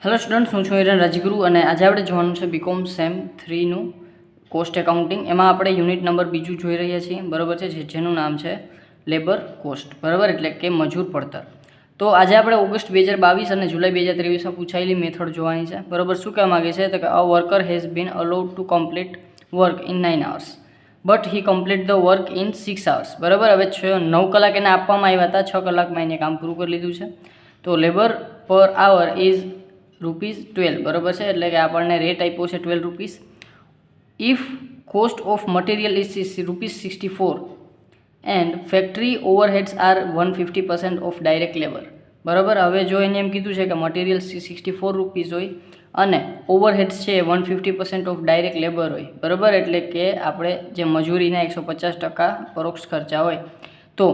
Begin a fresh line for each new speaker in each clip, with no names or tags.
Hello students, હું છું હિરણ રાજગુરુ અને આજે આપણે જોવાનું છે બીકોમ સેમ 3નું કોસ્ટ એકાઉન્ટિંગ. એમાં આપણે યુનિટ નંબર બીજું જોઈ રહ્યા છીએ, બરાબર છે, જેનું નામ છે લેબર કોસ્ટ, બરાબર, એટલે કે મજૂર પડતર. તો આજે આપણે ઓગસ્ટ 2022 અને જુલાઈ 2023માં પૂછાયેલી મેથડ જોવાની છે, બરાબર. શું કહેવા માગે છે તો કે a worker has been allowed to complete work in 9 hours but he complete the work in 6 hours, બરાબર. હવે 9 કલાક એને આપવામાં આવ્યા હતા, 6 કલાકમાં એને કામ પૂરું કરી લીધું છે. તો લેબર પર આવર ઇઝ ₹12, બરાબર છે, એટલે કે આપણને રેટ આપ્યો છે 12 rupees. If cost of material is ₹64 and factory overheads are 150% of direct labour, બરાબર. હવે જો એને એમ કીધું છે કે મટીરિયલ ₹64 હોય અને ઓવરહેડ્સ છે 150% ઓફ ડાયરેક્ટ લેબર હોય, બરાબર, એટલે કે આપણે જે મજૂરીના 150% પરોક્ષ ખર્ચા હોય. તો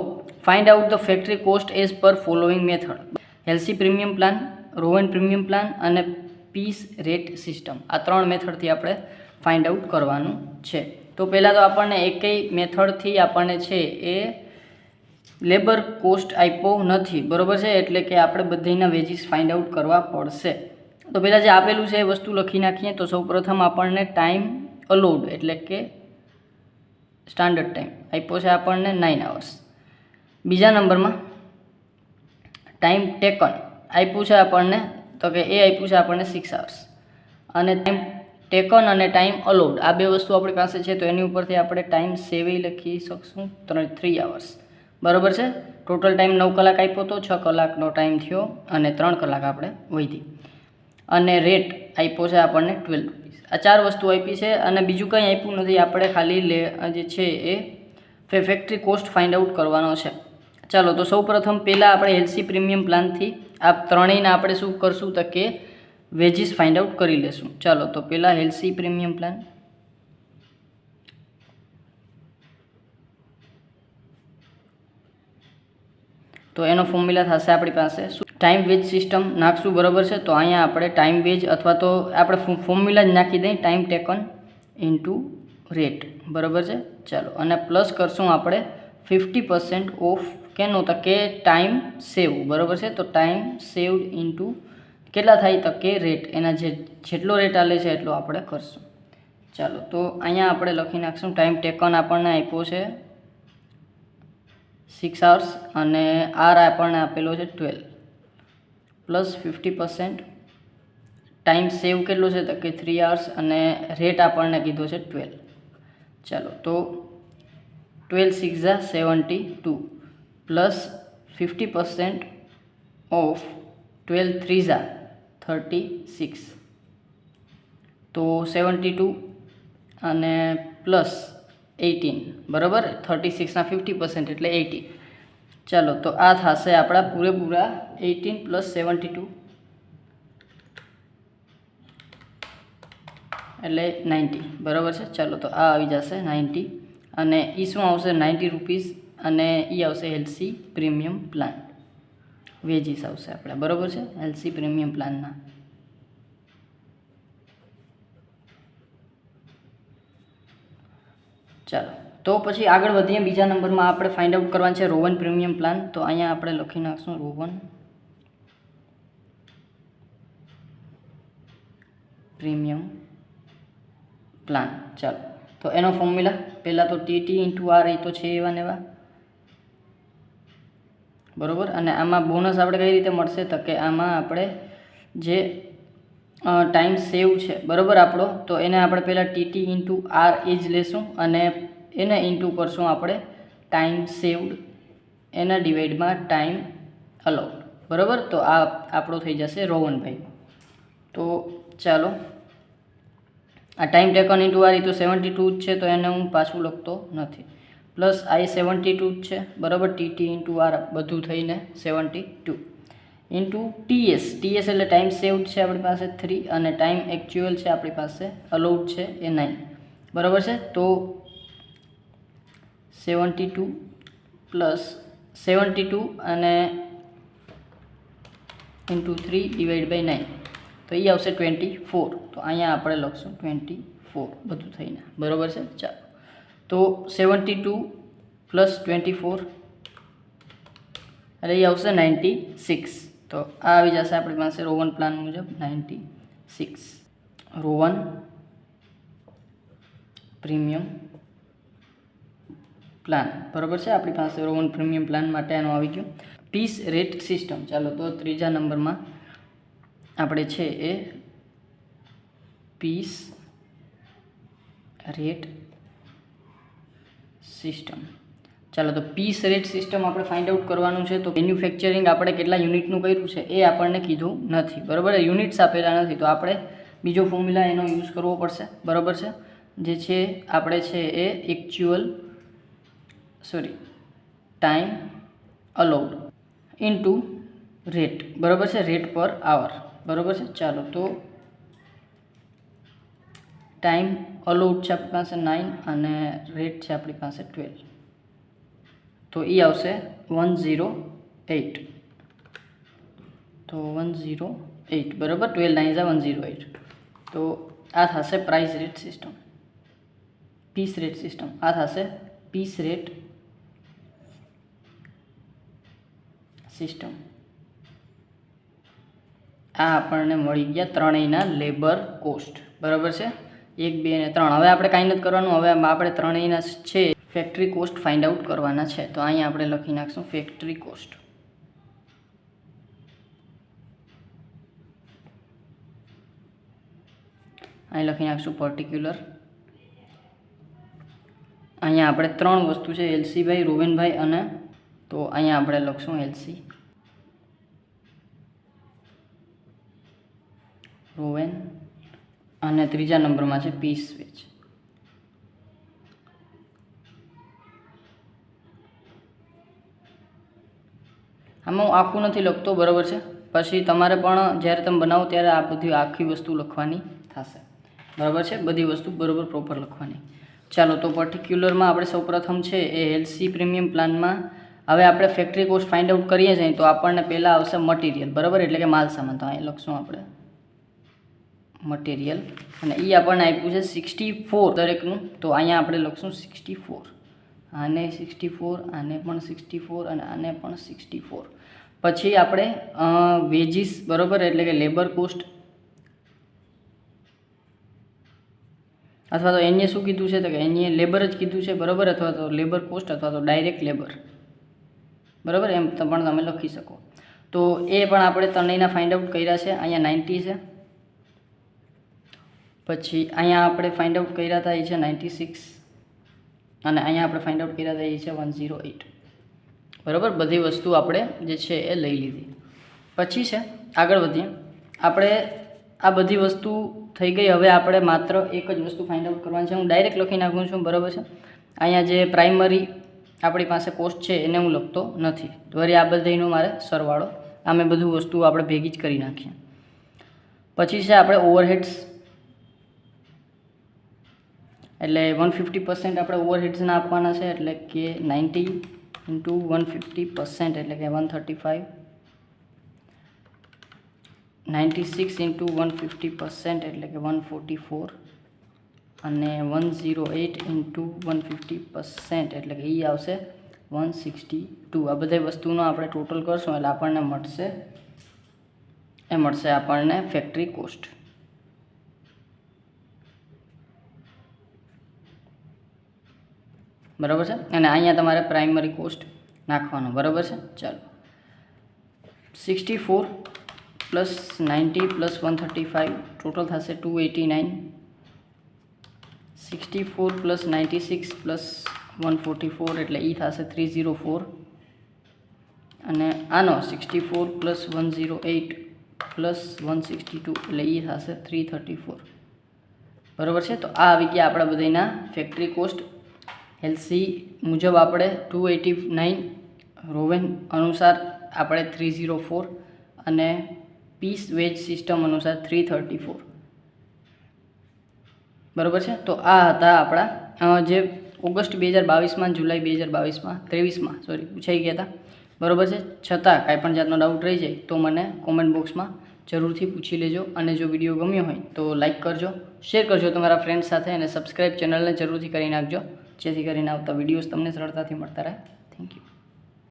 find out the factory cost as per following method: Halsey premium plan, Rowan premium plan અને પીસ રેટ સિસ્ટમ. આ 3 મેથડથી આપણે ફાઇન્ડ આઉટ કરવાનું છે. તો પહેલાં તો આપણને એકેય મેથડથી આપણને છે એ લેબર કોસ્ટ આપ્યો નથી, બરાબર છે, એટલે કે આપણે બધાના વેજીસ ફાઇન્ડ આઉટ કરવા પડશે. તો પહેલાં જે આપેલું છે એ વસ્તુ લખી નાખીએ. તો સૌપ્રથમ આપણને ટાઈમ અલાઉડ એટલે કે સ્ટાન્ડર્ડ ટાઈમ આપ્યો છે આપણને 9 hours. બીજા નંબરમાં ટાઈમ ટેકન આપ્યું છે આપણને, તો કે એ આપ્યું છે આપણને 6 hours. અને ટાઈમ ટેકન અને ટાઈમ અલાઉડ આ બે વસ્તુ આપણી પાસે છે, તો એની ઉપરથી આપણે ટાઈમ સેવ લખી શકશું 3 hours, બરાબર છે. ટોટલ ટાઈમ 9 કલાક આપ્યો તો 6 કલાકનો ટાઈમ થયો અને 3 કલાક આપણે વધી. અને રેટ આપ્યો છે આપણને 12 રૂપીસ. આ 4 વસ્તુ આપી છે અને બીજું કંઈ આપ્યું નથી. આપણે ખાલી જે છે એ ફેક્ટરી કોસ્ટ ફાઇન્ડ આઉટ કરવાનો છે. ચાલો, તો સૌપ્રથમ પહેલાં આપણે એલસી પ્રીમિયમ પ્લાનથી આ ત્રણેયના આપણે શું કરશું તો કે વેજીસ ફાઇન્ડ આઉટ કરી લેશું. ચાલો, તો પહેલાં એલસી પ્રીમિયમ પ્લાન. તો એનો ફોર્મ્યુલા થશે આપણી પાસે ટાઈમ વેજ સિસ્ટમ નાખશું, બરાબર છે. તો અહીંયા આપણે ટાઈમ વેજ અથવા તો આપણે ફોર્મ્યુલા જ નાખી દઈએ, ટાઈમ ટેકન ઇન્ટુ રેટ, બરાબર છે. ચાલો, અને પ્લસ કરશું આપણે 50% ઓફ કેનો તો કે ટાઈમ સેવ, બરાબર છે. તો ટાઈમ સેવડ ઇન્ટુ કેટલા થાય તો કે રેટ, એના જેટલો રેટ આલે છે એટલો આપણે કરશું. ચાલો, તો અહીંયા આપણે લખી નાખશું ટાઈમ ટેકન આપણને આપ્યો છે 6 hours અને આર આપણને આપેલો છે 12 પ્લસ 50% ટાઈમ સેવ કેટલો છે તો કે 3 hours અને રેટ આપણને કીધો છે 12. ચાલો, તો 12 6 72 પ્લસ 50% ઓફ 12 3 36, તો 72 અને પ્લસ 18, બરાબર. 36ના 50% એટલે 18. ચાલો, તો આ થશે આપણા પૂરેપૂરા 18 પ્લસ 72 એટલે 90, બરાબર છે. ચાલો, તો આ આવી જશે 90 અને એ શું આવશે 90 રૂપીસ અને એ આવશે એલસી પ્રીમિયમ પ્લાન વેજીસ આવશે આપણે, બરાબર છે, એલસી પ્રીમિયમ પ્લાનના. ચાલો, તો પછી આગળ વધીએ. બીજા નંબરમાં આપણે ફાઇન્ડ આઉટ કરવાનું છે રોવન પ્રીમિયમ પ્લાન. તો અહીંયા આપણે લખી નાખશું રોવન પ્રીમિયમ પ્લાન. ચાલો, તો એનો ફોર્મ્યુલા પહેલાં તો ટીટી ઇન્ટુ આર એ તો છે એવા ને એવા, બરાબર. અને આમાં બોનસ આપણે કઈ રીતે મળશે તો કે આમાં આપણે જે ટાઈમ સેવ છે, બરાબર, આપણો, તો એને આપણે પહેલાં ટીટી ઇન્ટુ આર એ જ લેશું અને એને ઇન્ટુ કરશું આપણે ટાઈમ સેવડ, એના ડિવાઈડમાં ટાઈમ અલાઉડ, બરાબર. તો આ આપણો થઈ જશે રોવનભાઈ. તો ચાલો, આ ટાઈમ ટેકન ઇન્ટુ આર એ તો 72 જ છે, તો એને હું પાછું લખતો નથી. પ્લસ આઈ 72 જ છે, બરાબર. ટીટી ઇન્ટુ આર બધું થઈને 72 ઇન્ટુ ટીએસ. ટીએસ એટલે ટાઈમ સેવડ છે આપણી પાસે 3 અને ટાઈમ એકચ્યુઅલ છે આપણી પાસે અલાઉડ છે એ 9, બરાબર છે. તો 72 પ્લસ 72 અને ઇન્ટુ 3 ડિવાઈડ બાય 9, તો એ આવશે 24. તો અહીંયા આપણે લખશું 24 બધું થઈને, બરાબર છે. ચાલો, તો 72 પ્લસ 24 એટલે એ આવશે 96, તો આ આવી જશે આપણી પાસે રો 1 પ્લાન મુજબ 96. રો 1 પ્રીમિયમ પ્લાન, બરાબર છે. આપણી પાસે રો 1 પ્રીમિયમ પ્લાન માટે આનું આવી ગયું. Piece rate system. ચાલો તો ત્રીજા નંબરમાં આપણે છે એ પીસ રેટ સિસ્ટમ. ચાલો તો પીસ રેટ સિસ્ટમ આપણે ફાઇન્ડ આઉટ કરવાનું છે. તો મેન્યુફેક્ચરિંગ આપણે કેટલા યુનિટનું કર્યું છે એ આપણને કીધું નથી, બરાબર. યુનિટ્સ આપેલા નથી, તો આપણે બીજો ફોર્મ્યુલા એનો યુઝ કરવો પડશે, બરાબર છે. જે છે આપણે છે એ ટાઈમ અલાઉડ ઇન્ટુ રેટ, બરાબર છે, રેટ પર આવર, બરાબર છે. ચાલો તો ટાઈમ અલાઉડ છે આપણી પાસે 9 અને રેટ છે આપણી પાસે 12, તો એ આવશે 108. તો 108, બરાબર. 12 9 is 108. તો આ થશે price rate system, piece rate system. આ થશે પીસ રેટ સિસ્ટમ. આ આપણને મળી ગયા ત્રણેયના લેબર કોસ્ટ, બરાબર છે. 1 2 અને 3. હવે આપણે કાંઈ નથી કરવાનું. હવે આપણે ત્રણેયના છે ફેક્ટરી કોસ્ટ ફાઇન્ડ આઉટ કરવાના છે. તો અહીંયા આપણે લખી નાખશું ફેક્ટરી કોસ્ટ. અહીં લખી નાખશું પર્ટિક્યુલર. અહીંયા આપણે 3 વસ્તુ છે, એલસીભાઈ, રોવેનભાઈ અને, તો અહીંયા આપણે લખશું એલસી, રોવેન, અને ત્રીજા નંબરમાં છે પીસ વેચ. આમાં હું આખું નથી લખતો, બરાબર છે. પછી તમારે પણ જ્યારે તમે બનાવો ત્યારે આ બધી આખી વસ્તુ લખવાની થશે, બરાબર છે. બધી વસ્તુ બરાબર પ્રોપર લખવાની. ચાલો તો પર્ટિક્યુલરમાં આપણે સૌપ્રથમ છે એ એલસી પ્રીમિયમ પ્લાનમાં હવે આપણે ફેક્ટરી કોસ્ટ ફાઇન્ડ આઉટ કરીએ છીએ. તો આપણને પહેલાં આવશે મટીરિયલ, બરાબર, એટલે કે માલ સામાન. તો અહીં લખશું આપણે મટીરિયલ, અને એ આપણને આપ્યું છે 64 દરેકનું. તો અહીંયા આપણે લખશું 64, આને 64, આને પણ 64 અને આને પણ 64. પછી આપણે વેજીસ, બરાબર, એટલે કે લેબર કોસ્ટ, અથવા તો એને શું કીધું છે, તો કે એને લેબર જ કીધું છે, બરાબર, અથવા તો લેબર કોસ્ટ અથવા તો ડાયરેક્ટ લેબર, બરાબર, એમ પણ તમે લખી શકો. તો એ પણ આપણે ત્રણેયના ફાઇન્ડ આઉટ કર્યા છે. અહીંયા 90 છે. પછી અહીંયા આપણે ફાઇન્ડ આઉટ કર્યા હતા એ છે 96, અને અહીંયા આપણે ફાઇન્ડ આઉટ કર્યા હતા એ છે 108, બરાબર. બધી વસ્તુ આપણે જે છે એ લઈ લીધી. પછી છે આગળ વધીએ આપણે. આ બધી વસ્તુ થઈ ગઈ. હવે આપણે માત્ર એક જ વસ્તુ ફાઇન્ડ આઉટ કરવાની છે. હું ડાયરેક્ટ લખી નાખું છું, બરાબર છે. અહીંયા જે પ્રાઇમરી આપણી પાસે કોસ્ટ છે એને હું લખતો નથી. વળી આ બધાનો મારે સરવાળો, આ મેં બધું વસ્તુ આપણે ભેગી જ કરી નાખીએ. પછી છે આપણે ઓવરહેડ્સ, એટલે 150% આપણે ઓવરહેડ્સના આપવાના છે. એટલે કે 90 × 150%, એટલે કે 135. 96 × 150%, એટલે કે 144. અને 108 × 150%, એટલે કે એ આવશે 162. આ બધી વસ્તુનો આપણે ટોટલ કરશું એટલે આપણને મળશે આપણને ફેક્ટરી કોસ્ટ, બરાબર છે. અને અહીંયા તમારે પ્રાઇમરી કોસ્ટ નાખવાનો, બરાબર છે. ચાલો 64 + 90 + 135 ટોટલ થશે 289. 64 + 96 + 144 એટલે એ થશે 304. અને આનો 64 + 108 + 162 એટલે એ થશે 334, બરાબર છે. તો આ આવી ગયા આપણા બધાના ફેક્ટરી કોસ્ટ. એલસી મુજબ આપણે 289, રોવેન અનુસાર આપણે 304 અને પીસ વેજ સિસ્ટમ અનુસાર 334, બરાબર છે. તો આ હતા આપણા જે ઓગસ્ટ 2022માં, જુલાઈ 2022માં, 23માં પૂછાઈ ગયા હતા, બરાબર છે. છતાં કાંઈ પણ જાતનો ડાઉટ રહી જાય તો મને કોમેન્ટ બોક્સમાં જરૂરથી પૂછી લેજો. અને જો વિડીયો ગમ્યો હોય તો લાઇક કરજો, શેર કરજો તમારા ફ્રેન્ડ્સ સાથે, અને સબસ્ક્રાઈબ ચેનલને જરૂરથી કરી નાખજો, જેથી કરીને આવતા વિડીયોઝ તમને સરળતાથી મળતા રહે. Thank you.